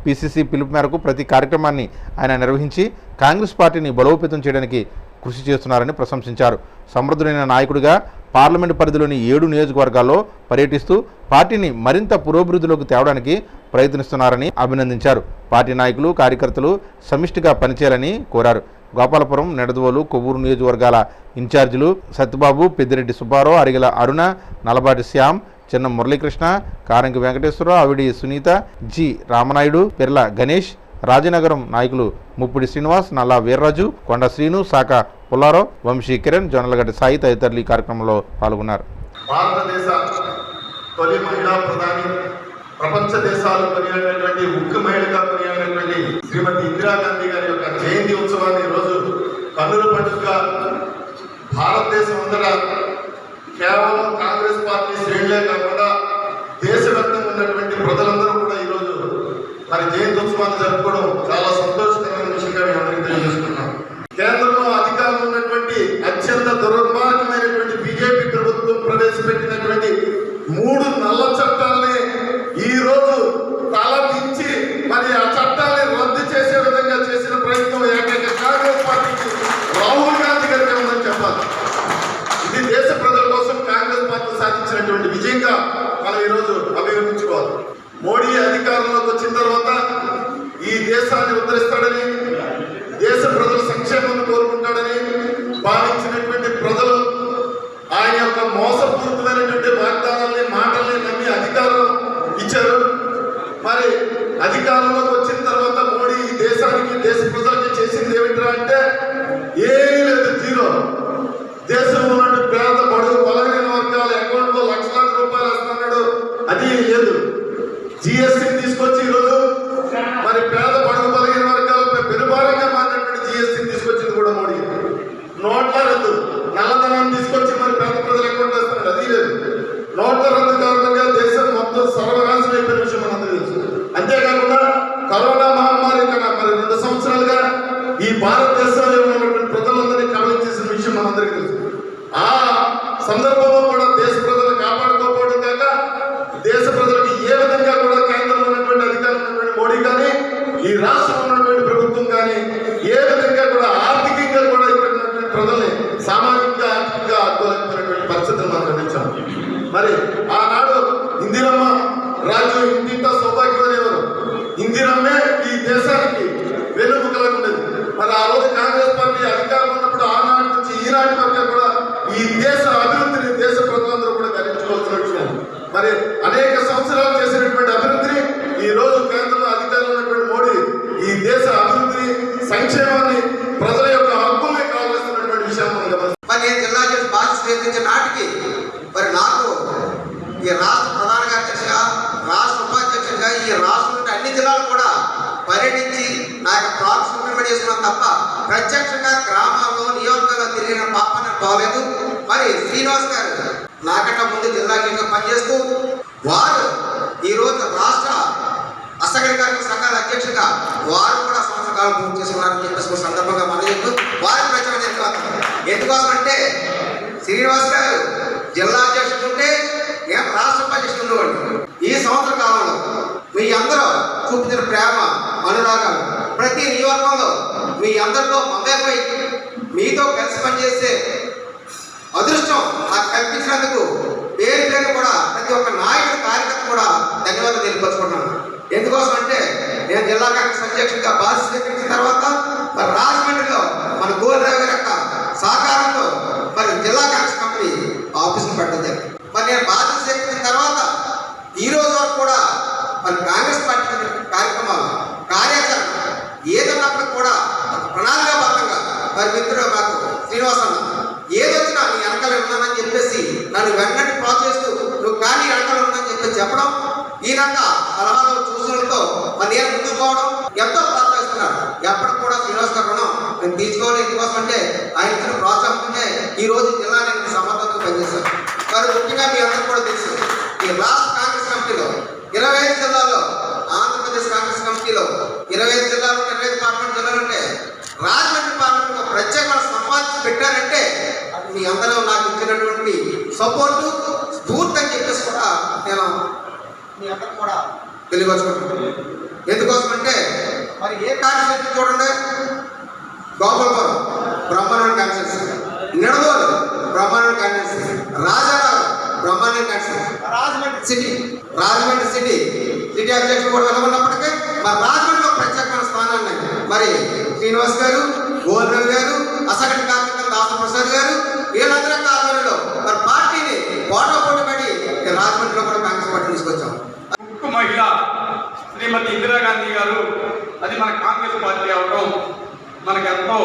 PCC పిలుపు మేరకు ప్రతి కార్యక్రమాన్ని ఆయన నిర్వహించి కాంగ్రెస్ పార్టీని బలోపేతం చేయడానికి కృషి చేస్తున్నారని ప్రశంసించారు. సమర్థుడైన నాయకుడిగా పార్లమెంటు పరిధిలోని 7 నియోజకవర్గాల్లో పర్యటిస్తూ పార్టీని మరింత పురోభివృద్ధిలోకి తేవడానికి ప్రయత్నిస్తున్నారని అభినందించారు. పార్టీ నాయకులు, కార్యకర్తలు సమిష్టిగా పనిచేయాలని కోరారు. గోపాలపురం, నిడదవోలు, కొవ్వూరు నియోజకవర్గాల ఇన్ఛార్జీలు సత్యబాబు, పెద్దిరెడ్డి సుబ్బారావు, అరిగల అరుణ, నలబాటి శ్యామ్, చిన్న మురళీకృష్ణ, కారంకి వెంకటేశ్వరరావు, అవిడి సునీత, G రామనాయుడు, పెర్ల గణేష్, రాజనగరం నాయకులు ముప్పిడి శ్రీనివాస్, నల్లా వీర్రాజు, కొండ శ్రీను, శాఖ పుల్లారావు, వంశీ కిరణ్, జొన్నలగడ్డ సాయి తదితరులు ఈ కార్యక్రమంలో పాల్గొన్నారు. భారతదేశ తొలి మహిళా ప్రధాని, ప్రపంచ దేశాలు కొనియాడినటువంటి ఉక్కు మహిళగా కొనియాడినటువంటి శ్రీమతి ఇందిరాగాంధీ గారి యొక్క జయంతి ఉత్సవాన్ని ఈరోజు కన్నుల పండుగగా భారతదేశం అంతటా కేవలం కాంగ్రెస్ పార్టీ శ్రేణులే కాకుండా దేశవ్యాప్తంగా ఉన్నటువంటి ప్రజలందరూ కూడా ఈరోజు మరి జయంతి ఉత్సవాన్ని జరుపుకోవడం చాలా సంతోషకరమైన విషయంగా మేము అందరికీ తెలియజేస్తున్నాం. కేంద్రంలో అధికారంలో ఉన్నటువంటి అత్యంత దుర్మార్గమైనటువంటి బీజేపీ ప్రభుత్వం ప్రవేశపెట్టినటువంటి 3 నల్ల చట్టాలని ఈ రోజు తలదించి మరి ఆ చట్టాన్ని రద్దు చేసే విధంగా చేసిన ప్రయత్నం ఏకైక కాంగ్రెస్ పార్టీకి రాహుల్ గాంధీ గారికి ఉందని చెప్పాలి. ఇది దేశ ప్రజల కోసం కాంగ్రెస్ పార్టీ సాధించినటువంటి విజయంగా మనం ఈరోజు అభివర్ణించుకోవాలి. మోడీ అధికారంలోకి వచ్చిన తర్వాత ఈ దేశాన్ని ఉద్ధరిస్తాడని, దేశ ప్రజల సంక్షేమాన్ని కోరుకుంటాడని భావించినటువంటి ప్రజలు ఆయన యొక్క మోసపూరితమైనటువంటి వాగ్దానాల్ని, మాటల్ని నమ్మి అధికారం ఇచ్చారు. మరి అధికారంలోకి వచ్చిన తర్వాత మోడీ ఈ దేశానికి, దేశ ప్రజలకి చేసింది ఏమిట్రా అంటే ఏమీ లేదు, జీరో. దేశంలో ఉన్న పేద, బడుగు, బలహీన వర్గాల అకౌంట్లో లక్షలాది రూపాయలు వస్తున్నాడు, అది లేదు. GST తీసుకొచ్చి ఈరోజు మరి పేద, బడుగు, బలహీన వర్గాల పెనుభారంగా మారినటువంటి GST తీసుకొచ్చింది కూడా మోడీ. నోట్ల రద్దు, నల్లధనాన్ని తీసుకొచ్చి మరి పేద ప్రజల అకౌంట్ వేస్తున్నాడు, అది లేదు. నోట్ల రద్దు కారణంగా దేశం మొత్తం సర్వనాశనం అయిపోయిన విషయం మనందరూ తెలుసు. అంతేకాకుండా కరోనా మహమ్మారి కన్నా మరి 2 సంవత్సరాలుగా ఈ భారతదేశంలో ఉన్నటువంటి ప్రజలందరినీ కబలించేసిన విషయం మనందరికీ తెలుసు. ఆ సందర్భంలో కూడా దేశ ప్రజలను కాపాడుకోకపోవడం కాక దేశ ప్రజలకు ఏ విధంగా కూడా కేంద్రంలో ఉన్నటువంటి అధికారులు ఉన్నటువంటి మోడీ కానీ, ఈ రాష్ట్రంలో ఉన్నటువంటి ప్రభుత్వం కానీ ఏ విధంగా కూడా ఆర్థికంగా కూడా ఇక్కడ ఉన్నటువంటి ప్రజల్ని సామాజికంగా, ఆర్థికంగా ఆదుకోలేకపోయినటువంటి పరిస్థితులు మనం గమనించాం. మరి ఆనాడు ఇందిరమ్మ రాజ్యం ఇంటింటా సౌభాగ్యం అనేవారు. ఇందిరమ్మే ఈ దేశానికి వెన్నుముకలాగా ఉండేది. మరి ఆ రోజు కాంగ్రెస్ పార్టీ అధికారంలో ఉన్నప్పుడు ఆనాటి నుంచి ఈనాటి వరకు కూడా ఈ దేశ అభివృద్ధిని దేశ ప్రజలందరూ కూడా గమనించుకోవాల్సిన విషయం. మరి అనేక సంవత్సరాలు చేసినటువంటి అభివృద్ధిని ఈ రోజు కేంద్రంలో అధికారంలో ఉన్నటువంటి మోడీ ఈ దేశ అభివృద్ధిని, సంక్షేమాన్ని, ప్రజల యొక్క హక్కుల్ని కావాల్సినటువంటి విషయాన్ని మనం గమనిస్తాం. మరి జిల్లా బాధ్యత రాష్ట్రంలో అన్ని జిల్లాలు కూడా పర్యటించి నా యొక్క ప్రాజెక్ట్స్ ఇంప్లిమెంట్ చేసుకున్నాం తప్ప ప్రత్యక్షంగా గ్రామాల్లో నియోజకవర్గంలో తిరిగిన పాపన పోలేదు. మరి శ్రీనివాస్ గారు నాకంటే ముందు జిల్లా పనిచేస్తూ వారు ఈరోజు రాష్ట్ర అసంఘటిత సంఘాల అధ్యక్షుడిగా వారు కూడా సంవత్సరాలు పూర్తి చేసుకున్నారని చెప్పేసి సందర్భంగా మనం చెప్తూ వారి ప్రచారం ఎందుకోసం అంటే శ్రీనివాస్ గారు జిల్లా అధ్యక్షుడు ఉంటే నేను రాష్ట్ర అధ్యక్షుడు ఉండేవాడు. ఈ సంవత్సర కాలంలో మీ అందరూ చూపించిన ప్రేమ అనురాగాలు ప్రతి నియోజకవర్గంలో మీ అందరితో మమేకమై మీతో కలిసి పనిచేసే అదృష్టం నాకు కల్పించినందుకు పేరు పేరు కూడా ప్రతి ఒక్క నాయకుడు కార్యకర్త కూడా ధన్యవాదాలు తెలియపరుచుకుంటున్నాను. ఎందుకోసం అంటే నేను జిల్లా కాంగ్రెస్ అధ్యక్షుడిగా బాధ్యత స్వీకరించిన తర్వాత మరి రాజమండ్రిలో మన గోల్రావు గారి యొక్క సహకారంతో మరి జిల్లా కాంగ్రెస్ కమిటీ ఆఫీసును పెట్టడం జరిగింది. మరి నేను బాధ్యత స్వీకరించిన తర్వాత ఈ రోజు వరకు కూడా మరి కాంగ్రెస్ పార్టీ కార్యక్రమాలు కార్యాచరణ ఏదన్నప్పటికి కూడా ప్రణాళికాబద్ధంగా మరి మిత్రుడు నాకు శ్రీనివాస్ అన్న ఏదొచ్చినా నీ వెనకాల ఉన్నానని చెప్పేసి నన్ను వెంటనే ప్రోత్సహిస్తూ నువ్వు కానీ వెనకాల ఉన్నానని చెప్పేసి చెప్పడం ఈయనక సలహాలు సూచనలతో మరి నేను ముందుకు పోవడం ఎంతో ప్రోత్సహిస్తున్నాడు. ఎప్పటికి కూడా శ్రీనివాస్ గారు రుణం నేను తీసుకోవాలి. ఎందుకోసం అంటే ఆయన ఇచ్చిన ప్రోత్సాహం ఉంటే ఈ రోజు జిల్లా నేను సమర్థంగా పనిచేశాను. మరి ముఖ్యంగా మీ అందరూ కూడా తెలుసు ఈ రాష్ట్ర కాంగ్రెస్ కమిటీలో 25 జిల్లాల్లో ఆంధ్రప్రదేశ్ కాంగ్రెస్ కమిటీలో 25 జిల్లాలు 25 పార్లమెంట్ జిల్లాలు ఉంటే రాజమండ్రి పార్లమెంట్ ఒక ప్రత్యేకమైన సంపాదించి పెట్టారంటే మీ అందరూ నాకు ఇచ్చినటువంటి సపోర్టు స్ఫూర్తి అని చెప్పేసి కూడా నేను మీ అందరూ కూడా తెలియవచ్చుకుంటున్నాను. ఎందుకోసం అంటే మరి ఏ కాన్స్టిట్యూన్సీ చూడండి, గోపాలపురం బ్రహ్మాండ కాన్స్టిట్యూన్సీ, నిడదోలు బ్రహ్మాండ కాన్స్టిట్యూన్సీ, రాజారావు బ్రహ్మాండ కాన్స్టిట్యూన్సీ, రాజమండ్రి సిటీ అధ్యక్షుడు కూడా వెళ్ళమన్నప్పటికీ మరి రాజమండ్రిలో ప్రత్యేకమైన స్థానాన్ని మరి శ్రీనివాస్ గారు, గోల్రావు గారు, అసంఘటిత కార్మికుల దాసప్రసాద్ గారు వీళ్ళందరూ ఆధ్వర్యంలో మరి పార్టీని పోటాపోటీ పడి రాజమండ్రిలో కూడా కాంగ్రెస్ పార్టీ తీసుకొచ్చాం. మహిళ శ్రీమతి ఇందిరాగాంధీ గారు అది మన కాంగ్రెస్ పార్టీ అవడం మనకు ఎంతో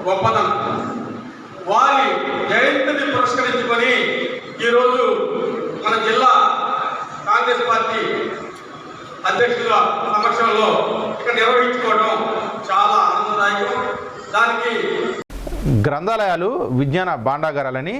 గొప్పదనం. వారి జయంతిని పురస్కరించుకొని ఈరోజు మన జిల్లా కాంగ్రెస్ పార్టీ అధ్యక్షుల సమక్షంలో ఇక్కడ నిర్వహించుకోవడం చాలా ఆనందదాయకం. దానికి గ్రంథాలయాలు విజ్ఞాన భాండాగారాలని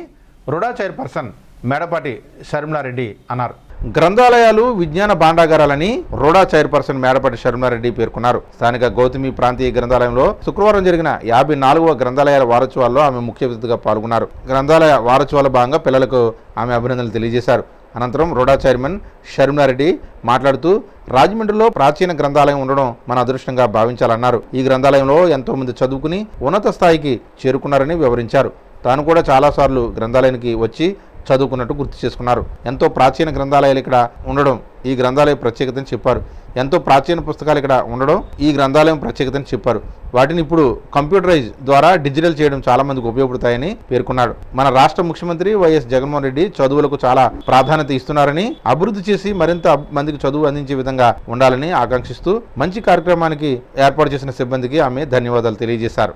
రుడా చైర్పర్సన్ మేడపాటి షర్మిలారెడ్డి అన్నారు. గ్రంథాలయాలు విజ్ఞాన భాండాగారాలని రోడా చైర్పర్సన్ మేడపాటి షర్మిలారెడ్డి పేర్కొన్నారు. స్థానిక గౌతమి ప్రాంతీయ గ్రంథాలయంలో శుక్రవారం జరిగిన 54వ గ్రంథాలయాల వారోత్సవాల్లో ఆమె ముఖ్య అతిథిగా పాల్గొన్నారు. గ్రంథాలయ వారోత్సవాల భాగంగా పిల్లలకు ఆమె అభినందనలు తెలియజేశారు. అనంతరం రోడా చైర్మన్ షర్మిలారెడ్డి మాట్లాడుతూ రాజమండ్రిలో ప్రాచీన గ్రంథాలయం ఉండడం మన అదృష్టంగా భావించాలన్నారు. ఈ గ్రంథాలయంలో ఎంతో మంది చదువుకుని ఉన్నత స్థాయికి చేరుకున్నారని వివరించారు. తాను కూడా చాలాసార్లు గ్రంథాలయానికి వచ్చి చదువుకున్నట్టు గుర్తు చేసుకున్నారు. ఎంతో ప్రాచీన గ్రంథాలయాలు ఇక్కడ ఉండడం ఈ గ్రంథాలయ ప్రత్యేకతని చెప్పారు. ఎంతో ప్రాచీన పుస్తకాలు ఇక్కడ ఉండడం ఈ గ్రంథాలయం ప్రత్యేకతని చెప్పారు. వాటిని ఇప్పుడు కంప్యూటరైజ్ ద్వారా డిజిటల్ చేయడం చాలా మందికి ఉపయోగపడతాయని పేర్కొన్నాడు. మన రాష్ట్ర ముఖ్యమంత్రి వైఎస్ జగన్మోహన్ రెడ్డి చదువులకు చాలా ప్రాధాన్యత ఇస్తున్నారని, అభివృద్ధి చేసి మరింత మందికి చదువు అందించే విధంగా ఉండాలని ఆకాంక్షిస్తూ మంచి కార్యక్రమానికి ఏర్పాటు చేసిన సిబ్బందికి ఆమె ధన్యవాదాలు తెలియజేశారు.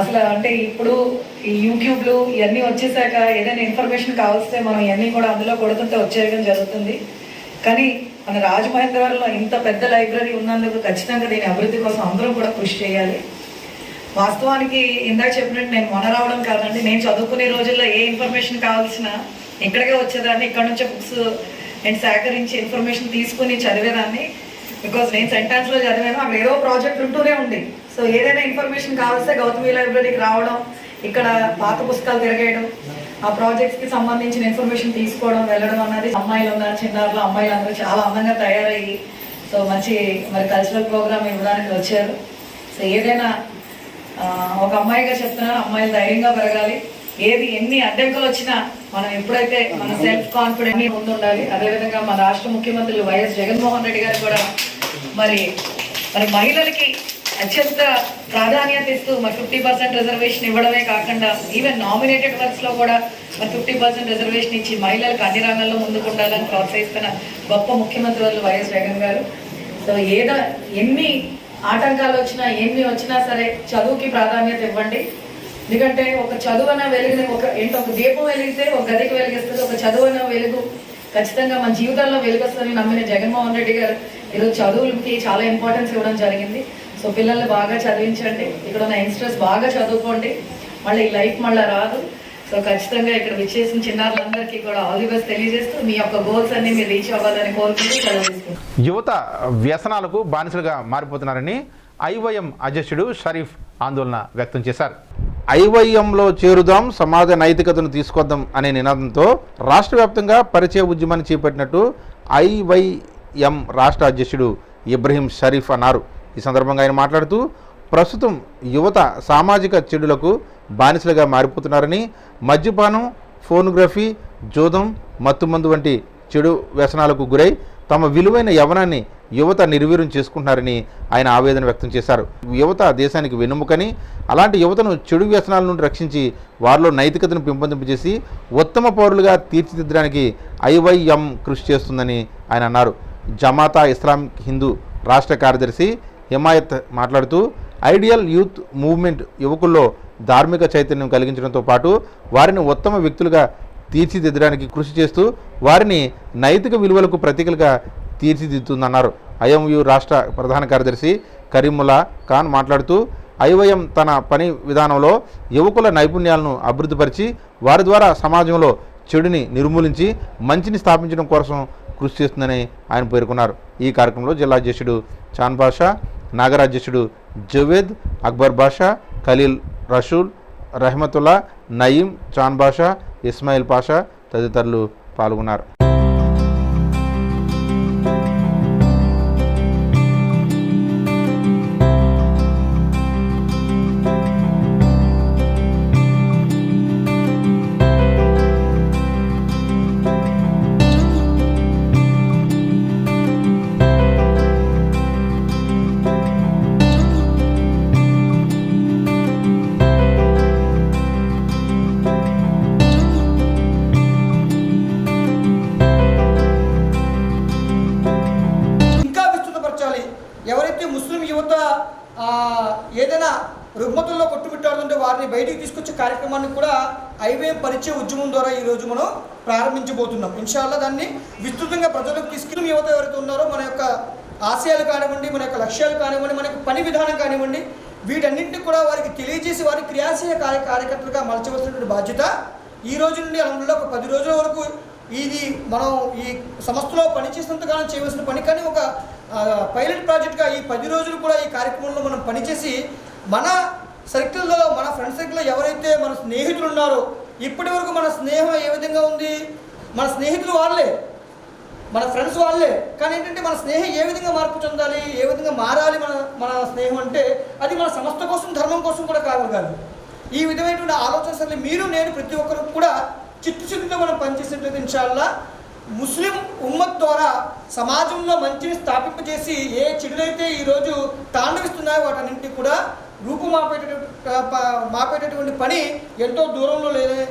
అసలు అంటే ఇప్పుడు ఈ యూట్యూబ్లు ఇవన్నీ వచ్చేసాక ఏదైనా ఇన్ఫర్మేషన్ కావస్తే మనం ఇవన్నీ కూడా అందులో కొడుతుంటే వచ్చేయడం జరుగుతుంది. కానీ మన రాజమహేంద్రవరంలో ఇంత పెద్ద లైబ్రరీ ఉన్నందుకు ఖచ్చితంగా దీని అభివృద్ధి కోసం అందరం కూడా కృషి చేయాలి. వాస్తవానికి ఇందాక చెప్పినట్టు నేను మొన్న రావడం కాదండి, నేను చదువుకునే రోజుల్లో ఏ ఇన్ఫర్మేషన్ కావాల్సిన ఇక్కడికే వచ్చేదాన్ని. ఇక్కడ నుంచే బుక్స్ నేను సేకరించి ఇన్ఫర్మేషన్ తీసుకుని చదివేదాన్ని. బికాజ్ నేను సెంటెన్స్లో చదివాను, అక్కడ ఏదో ప్రాజెక్ట్ ఉంటూనే ఉంది. సో ఏదైనా ఇన్ఫర్మేషన్ కావాల్స్తే గౌతమి లైబ్రరీకి రావడం, ఇక్కడ పాత పుస్తకాలు తిరగేయడం, ఆ ప్రాజెక్ట్స్కి సంబంధించిన ఇన్ఫర్మేషన్ తీసుకోవడం, వెళ్ళడం అన్నది. అమ్మాయిలు ఉన్నారు, చిన్నారులు అమ్మాయిలు అందరూ చాలా అందంగా తయారయ్యి సో మంచి మరి కల్చరల్ ప్రోగ్రామ్ ఇవ్వడానికి వచ్చారు. సో ఏదైనా ఒక అమ్మాయిగా చెప్తున్నాను, అమ్మాయిలు ధైర్యంగా పెరగాలి. ఏది ఎన్ని అడ్డంకులు వచ్చినా మనం ఎప్పుడైతే మన సెల్ఫ్ కాన్ఫిడెంట్ ముందు ఉండాలి. అదేవిధంగా మన రాష్ట్ర ముఖ్యమంత్రి వైఎస్ జగన్మోహన్ రెడ్డి గారు కూడా మరి మహిళలకి అత్యంత ప్రాధాన్యత ఇస్తూ మరి 50% రిజర్వేషన్ ఇవ్వడమే కాకుండా ఈవెన్ నామినేటెడ్ వర్క్స్లో కూడా మరి 50% రిజర్వేషన్ ఇచ్చి మహిళలకు అన్ని రంగాల్లో ముందుకు ఉండాలని ప్రోత్సహిస్తున్న గొప్ప ముఖ్యమంత్రి వాళ్ళు వైఎస్ జగన్ గారు. సో ఎన్ని ఆటంకాలు వచ్చినా ఎన్ని వచ్చినా సరే చదువుకి ప్రాధాన్యత ఇవ్వండి. ఎందుకంటే ఒక చదువు అన్న వెలుగుని ఒక దీపం వెలిగితే ఒక గదికి వెలిగిస్తుంది, ఒక చదువు అన్న వెలుగు ఖచ్చితంగా మన జీవితాల్లో వెలుగొస్తుందని నమ్మిన జగన్మోహన్ రెడ్డి గారు ఈరోజు చదువులకి చాలా ఇంపార్టెన్స్ ఇవ్వడం జరిగింది. సో పిల్లల్ని బాగా చదివించండి, ఇక్కడ ఉన్న యంగ్స్టర్స్ బాగా చదువుకోండి, మళ్ళీ ఈ లైఫ్ మళ్ళీ రాదు. సో ఖచ్చితంగా ఇక్కడ విచ్చేసిన చిన్నారులందరికీ కూడా ఆల్ ది బెస్ట్ తెలియజేస్తూ మీ యొక్క గోల్స్ అన్ని మీరు రీచ్ అవ్వాలని కోరుకుంటూ సెలవుస్తున్నాను. యువత వ్యసనాలకు బానిసలుగా మారిపోతున్నారని ఐవైఎం అధ్యక్షుడు షరీఫ్ ఆందోళన వ్యక్తం చేశారు. ఐవైఎంలో చేరుదాం, సమాజ నైతికతను తీసుకొద్దాం అనే నినాదంతో రాష్ట్ర వ్యాప్తంగా పరిచయ ఉద్యమాన్ని చేపట్టినట్టు ఐవైఎం రాష్ట్ర అధ్యక్షుడు ఇబ్రహీం షరీఫ్ అన్నారు. ఈ సందర్భంగా ఆయన మాట్లాడుతూ ప్రస్తుతం యువత సామాజిక చెడులకు బానిసలుగా మారిపోతున్నారని, మద్యపానం, ఫోనోగ్రఫీ, జోదం, మత్తుమందు వంటి చెడు వ్యసనాలకు గురై తమ విలువైన యవ్వనాన్ని యువత నిర్వీర్యం చేసుకుంటున్నారని ఆయన ఆవేదన వ్యక్తం చేశారు. యువత దేశానికి వెన్నెముకని, అలాంటి యువతను చెడు వ్యసనాల నుండి రక్షించి వారిలో నైతికతను పెంపొందింపజేసి ఉత్తమ పౌరులుగా తీర్చిదిద్దడానికి ఐవైఎం కృషి చేస్తుందని ఆయన అన్నారు. జమాతా ఇస్లామిక్ హిందూ రాష్ట్ర కార్యదర్శి హిమాయత్ మాట్లాడుతూ ఐడియల్ యూత్ మూవ్మెంట్ యువకుల్లో ధార్మిక చైతన్యం కలిగించడంతో పాటు వారిని ఉత్తమ వ్యక్తులుగా తీర్చిదిద్దడానికి కృషి చేస్తూ వారిని నైతిక విలువలకు ప్రతీకలుగా తీర్చిదిద్దుతుందన్నారు. ఐఎంయు రాష్ట్ర ప్రధాన కార్యదర్శి కరీముల్లా ఖాన్ మాట్లాడుతూ ఐవైఎం తన పని విధానంలో యువకుల నైపుణ్యాలను అభివృద్ధిపరిచి వారి ద్వారా సమాజంలో చెడుని నిర్మూలించి మంచిని స్థాపించడం కోసం కృషి చేస్తుందని ఆయన పేర్కొన్నారు. ఈ కార్యక్రమంలో జిల్లా అధ్యక్షుడు చాన్ బాషా, నగర అధ్యక్షుడు జవేద్, అక్బర్ బాషా, ఖలీల్ రషూల్, రహమతుల్లా, నయీం, చాన్ బాషా, ఇస్మాయిల్ పాషా తదితరులు పాల్గొన్నారు. ఎవరైతే ముస్లిం యువత ఏదైనా రుగ్మతుల్లో కొట్టుమిట్టాడుతుంటే వారిని బయటికి తీసుకొచ్చే కార్యక్రమాన్ని కూడా ఐవైఎం పరిచయ ఉద్యమం ద్వారా ఈరోజు మనం ప్రారంభించబోతున్నాం. ఇన్షాల్లా దాన్ని విస్తృతంగా ప్రజలకు తీసుకుని యువత ఎవరైతే ఉన్నారో మన యొక్క ఆశయాలు కానివ్వండి, మన యొక్క లక్ష్యాలు కానివ్వండి, మన యొక్క పని విధానం కానివ్వండి, వీటన్నింటినీ కూడా వారికి తెలియజేసి వారి క్రియాశీల కార్యకర్తలుగా మలచవలసినటువంటి బాధ్యత ఈ రోజు నుండి అలా ఒక 10 రోజుల వరకు ఇది మనం ఈ సంస్థలో పనిచేసినంతకాలం చేయవలసిన పని. కానీ ఒక పైలట్ ప్రాజెక్ట్గా ఈ 10 రోజులు కూడా ఈ కార్యక్రమంలో మనం పనిచేసి మన సర్కిల్లో, మన ఫ్రెండ్ సర్కిల్లో ఎవరైతే మన స్నేహితులు ఉన్నారో, ఇప్పటి వరకు మన స్నేహం ఏ విధంగా ఉంది, మన స్నేహితులు వాళ్ళే, మన ఫ్రెండ్స్ వాళ్ళే, కానీ ఏంటంటే మన స్నేహం ఏ విధంగా మార్పు చెందాలి, ఏ విధంగా మారాలి మన స్నేహం అంటే అది మన సంస్థ కోసం, ధర్మం కోసం కూడా కావాలి. ఈ విధమైనటువంటి ఆలోచన సరే మీరు నేను ప్రతి ఒక్కరు కూడా చిత్తశుద్ధితో మనం పనిచేసినట్లయితే ఇన్షాల్లా ముస్లిం ఉమ్మత్ ద్వారా సమాజంలో మంచిని స్థాపింపజేసి ఏ చెడులైతే ఈరోజు తాండవిస్తున్నాయో వాటన్నింటినీ కూడా మాపేటటువంటి పని ఎంతో దూరంలో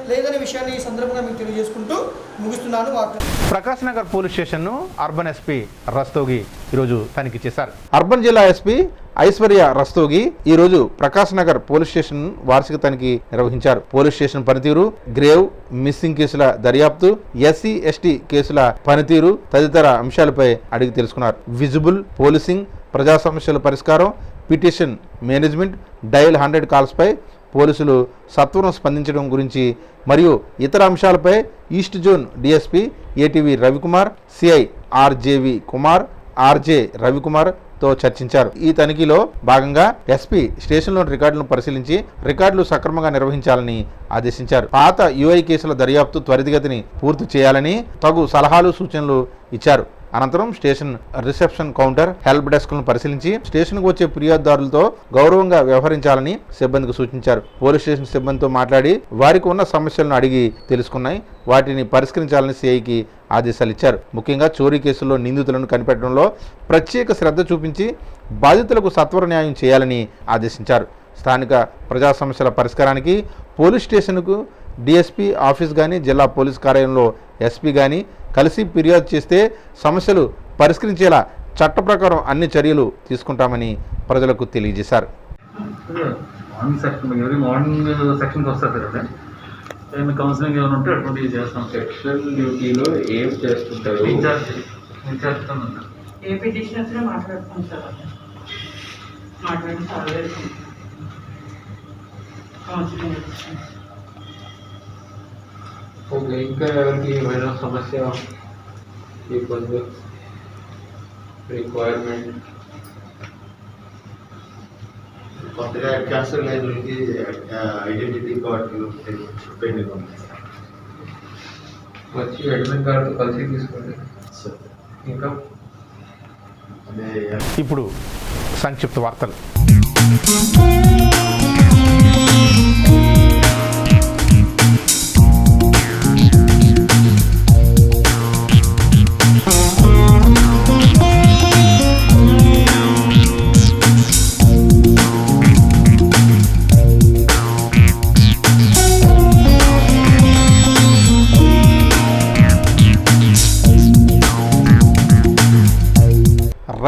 లేదనే విషయాన్ని ఈ సందర్భంగా మీకు తెలియజేసుకుంటూ ముగిస్తున్నాను. ప్రకాశ్ నగర్ పోలీస్ స్టేషన్ను అర్బన్ ఎస్పీ రస్తోగి ఈరోజు తనిఖీ చేశారు. అర్బన్ జిల్లా ఎస్పీ ఐశ్వర్య రస్తోగి ఈరోజు ప్రకాశ్ నగర్ పోలీస్ స్టేషన్ వార్షిక తనిఖీ నిర్వహించారు. పోలీస్ స్టేషన్ పనితీరు, గ్రేవ్, మిస్సింగ్ కేసుల దర్యాప్తు, ఎస్సీ ఎస్టీ కేసుల పనితీరు తదితర అంశాలపై అడిగి తెలుసుకున్నారు. విజిబుల్ పోలీసింగ్, ప్రజా సమస్యల పరిష్కారం, పిటిషన్ మేనేజ్మెంట్, డయల్ 100 కాల్స్పై పోలీసులు సత్వరం స్పందించడం గురించి మరియు ఇతర అంశాలపై east zone DSP ATV Ravikumar, CI RJV Kumar, RJ రవికుమార్తో చర్చించారు. ఈ తనిఖీలో భాగంగా ఎస్పీ స్టేషన్లోని రికార్డులను పరిశీలించి రికార్డులు సక్రమంగా నిర్వహించాలని ఆదేశించారు. పాత యుఐ కేసుల దర్యాప్తు త్వరితగతిని పూర్తి చేయాలని తగు సలహాలు, సూచనలు ఇచ్చారు. అనంతరం స్టేషన్ రిసెప్షన్ కౌంటర్, హెల్ప్ డెస్క్లను పరిశీలించి స్టేషన్కు వచ్చే ఫిర్యాదుదారులతో గౌరవంగా వ్యవహరించాలని సిబ్బందికి సూచించారు. పోలీస్ స్టేషన్ సిబ్బందితో మాట్లాడి వారికి ఉన్న సమస్యలను అడిగి తెలుసుకున్నాయి, వాటిని పరిష్కరించాలని సిఐకి ఆదేశాలు ఇచ్చారు. ముఖ్యంగా చోరీ కేసుల్లో నిందితులను కనిపెట్టడంలో ప్రత్యేక శ్రద్ధ చూపించి బాధితులకు సత్వర న్యాయం చేయాలని ఆదేశించారు. స్థానిక ప్రజా సమస్యల పరిష్కారానికి పోలీస్ స్టేషన్కు డిఎస్పీ ఆఫీస్ కానీ, జిల్లా పోలీస్ కార్యాలయంలో ఎస్పీ కానీ కలిసి ఫిర్యాదు చేస్తే సమస్యలు పరిష్కరించేలా చట్ట ప్రకారం అన్ని చర్యలు తీసుకుంటామని ప్రజలకు తెలియజేశారు. మార్నింగ్ సెక్షన్కి వస్తారు కదా, ఏమైనా కౌన్సిలింగ్ ఏమైనా ఉంటే అటువంటివి చేస్తాం. సెక్షన్ డ్యూటీలో ఏం చేస్తుంటారు? ఇన్ఛార్జ్తో ఉంటారు. ఏ పిటిషన్ వచ్చినా మాట్లాడుతాం సార్, మాట్లాడి సాల్వ్ చేసుకుంటాం. కౌన్సిలింగ్ ఓకే, ఇంకా ఎవరికి ఏమైనా సమస్య, ఇబ్బంది, రిక్వైర్మెంట్ కొత్తగా క్యాన్సర్ లైబ్రరీకి ఐడెంటిటీ కార్డు పెండింగ్ ఉంది, వచ్చి అడ్మిట్ కార్డు కలిసి తీసుకోండి. ఇంకా ఇప్పుడు సంక్షిప్త వార్తలు.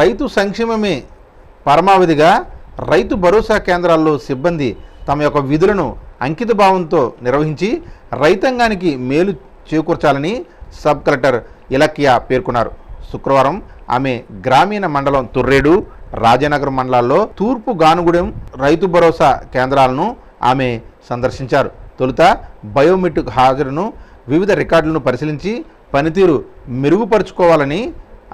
రైతు సంక్షేమమే పరమావధిగా రైతు భరోసా కేంద్రాల్లో సిబ్బంది తమ యొక్క విధులను అంకిత భావంతో నిర్వహించి రైతాంగానికి మేలు చేకూర్చాలని సబ్ కలెక్టర్ ఇలక్కియా పేర్కొన్నారు. శుక్రవారం ఆమె గ్రామీణ మండలం తుర్రేడు, రాజానగరం మండలాల్లో తూర్పు గానుగూడెం రైతు భరోసా కేంద్రాలను ఆమె సందర్శించారు. తొలుత బయోమెట్రిక్ హాజరును, వివిధ రికార్డులను పరిశీలించి పనితీరు మెరుగుపరుచుకోవాలని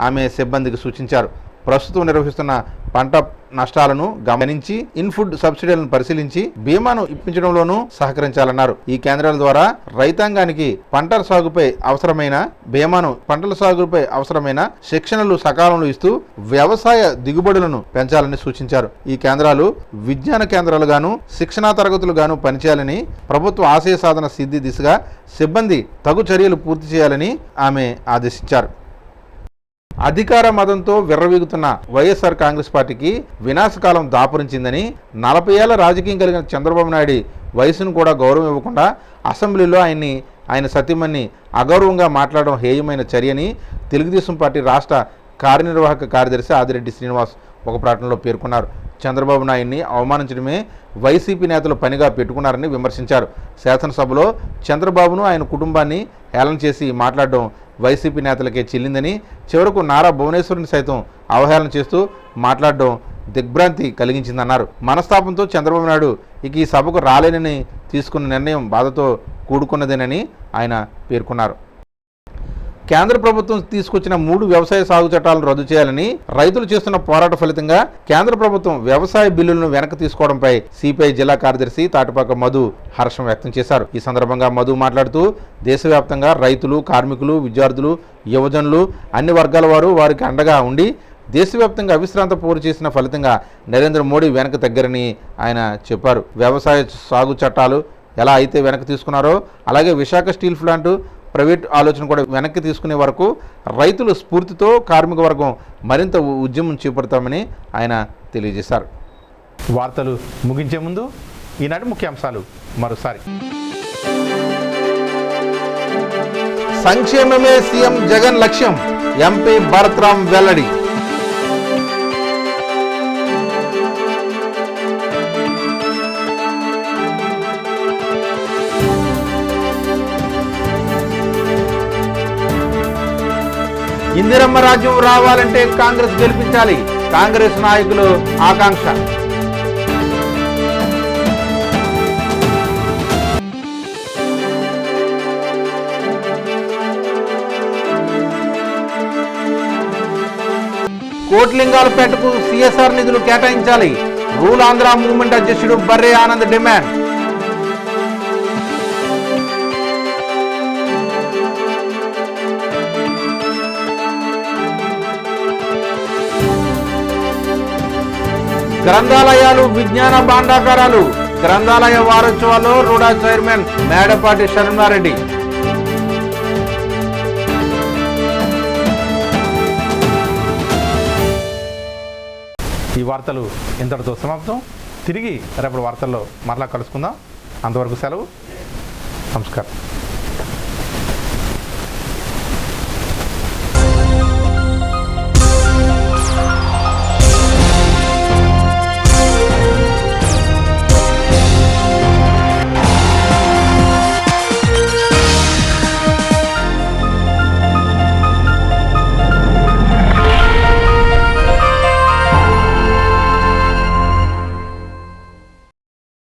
ఆమె సిబ్బందికి సూచించారు. ప్రస్తుతం నిర్వహిస్తున్న పంట నష్టాలను గమనించి ఇన్పుట్ సబ్సిడీలను పరిశీలించి బీమాను ఇప్పించడంలోనూ సహకరించాలన్నారు. ఈ కేంద్రాల ద్వారా రైతాంగానికి పంటల సాగుపై అవసరమైన శిక్షణలు సకాలంలో ఇస్తూ వ్యవసాయ దిగుబడులను పెంచాలని సూచించారు. ఈ కేంద్రాలు విజ్ఞాన కేంద్రాలుగాను, శిక్షణా తరగతులుగాను పనిచేయాలని, ప్రభుత్వ ఆశయ సాధన సిద్ధి దిశగా సిబ్బంది తగు చర్యలు పూర్తి చేయాలని ఆమె ఆదేశించారు. అధికార మదంతో విర్రవీగుతున్న వైఎస్ఆర్ కాంగ్రెస్ పార్టీకి వినాశకాలం దాపురించిందని, 40 ఏళ్ల రాజకీయం కలిగిన చంద్రబాబు నాయుడు వయసును కూడా గౌరవం ఇవ్వకుండా అసెంబ్లీలో ఆయన సతీమణిని అగౌరవంగా మాట్లాడడం హేయమైన చర్యని తెలుగుదేశం పార్టీ రాష్ట్ర కార్యనిర్వాహక కార్యదర్శి ఆదిరెడ్డి శ్రీనివాస్ ఒక ప్రకటనలో పేర్కొన్నారు. చంద్రబాబు నాయుడిని అవమానించడమే వైసీపీ నేతలు పనిగా పెట్టుకున్నారని విమర్శించారు. శాసనసభలో చంద్రబాబును, ఆయన కుటుంబాన్ని హేళన చేసి మాట్లాడడం వైసీపీ నేతలకే చెల్లిందని, చివరకు నారా భువనేశ్వరిని సైతం అవహేళన చేస్తూ మాట్లాడడం దిగ్భ్రాంతి కలిగించిందన్నారు. మనస్తాపంతో చంద్రబాబు నాయుడు ఇక ఈ సభకు రాలేనని తీసుకున్న నిర్ణయం బాధతో కూడుకున్నదేనని ఆయన పేర్కొన్నారు. కేంద్ర ప్రభుత్వం తీసుకొచ్చిన 3 వ్యవసాయ సాగు చట్టాలను రద్దు చేయాలని రైతులు చేస్తున్న పోరాట ఫలితంగా కేంద్ర ప్రభుత్వం వ్యవసాయ బిల్లులను వెనక్కి తీసుకోవడంపై సిపిఐ జిల్లా కార్యదర్శి తాటిపాక మధు హర్షం వ్యక్తం చేశారు. ఈ సందర్భంగా మధు మాట్లాడుతూ దేశవ్యాప్తంగా రైతులు, కార్మికులు, విద్యార్థులు, యువజనులు, అన్ని వర్గాల వారు వారికి అండగా ఉండి దేశవ్యాప్తంగా అవిశ్రాంత పోరు చేసిన ఫలితంగా నరేంద్ర మోడీ వెనక్కి తగ్గరని ఆయన చెప్పారు. వ్యవసాయ సాగు చట్టాలు ఎలా అయితే వెనక్కి తీసుకున్నారో అలాగే విశాఖ స్టీల్ ప్లాంటు ప్రైవేట్ ఆలోచన కూడా వెనక్కి తీసుకునే వరకు రైతుల స్ఫూర్తితో కార్మిక వర్గం మరింత ఉద్యమం చేపడతామని ఆయన తెలియజేశారు. వార్తలు ముగించే ముందు ఈనాటి ముఖ్యాంశాలు మరోసారి. సంక్షేమమే సీఎం జగన్ లక్ష్యం, ఎంపీ భరత్రామ్ వెల్లడి. ఇందిరమ్మ రాజ్యం రావాలంటే కాంగ్రెస్ గెలిపించాలి, కాంగ్రెస్ నాయకులు ఆకాంక్ష. కోట్లింగాలపేటకు సిఎస్ఆర్ నిధులు కేటాయించాలి, రూల్ ఆంధ్ర మూవ్మెంట్ అధ్యక్షుడు బర్రే ఆనంద్ డిమాండ్. గ్రంథాలయాలు విజ్ఞాన భాండాగారాలు గ్రంథాలయ వారోత్సవాల్లో రూడా చైర్మన్ మేడపాటి శరణారెడ్డి. ఈ వార్తలు ఇంతటితో సమాప్తం. తిరిగి రేపటి వార్తల్లో మరలా కలుసుకుందాం. అంతవరకు సెలవు. నమస్కారం.